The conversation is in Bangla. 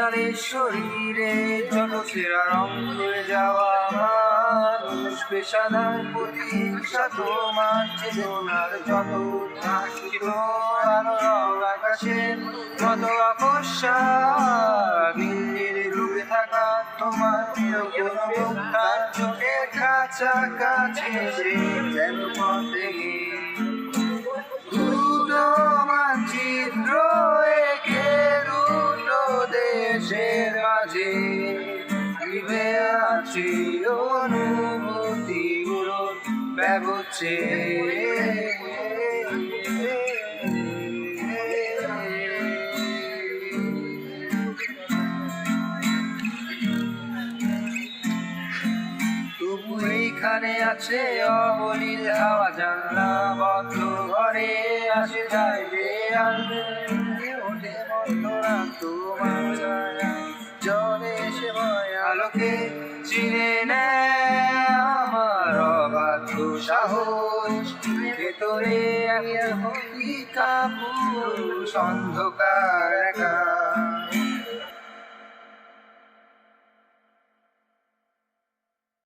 দেয়ালে শরীরে যত ছেঁড়া রং ধরে যাওয়া মানুষ পেশাদার প্রতিষ্ঠা তোমার চেতনার যত উদ্ভাসিত আলো আকাশের মতো আকর্ষা দিল্লির ডুবে থাকা তোমার তার চোখের কাছাকাছি যেন পথে দুটো মানচিত্র একে দুটো দেশের মাঝে মিলে আছে অনুভূতিগুলো ব্যবচ্ছে এইখানে আছে অবলীল হাওয়া জানলা বন্ধ ঘরে আসে যায় ওঠে বন্ধরা তোমার জলে এসে ভয় আলোকে চিনে নেয় আমার অবাধ্য সাহস ভেতরে কাপুরুষ অন্ধকার একা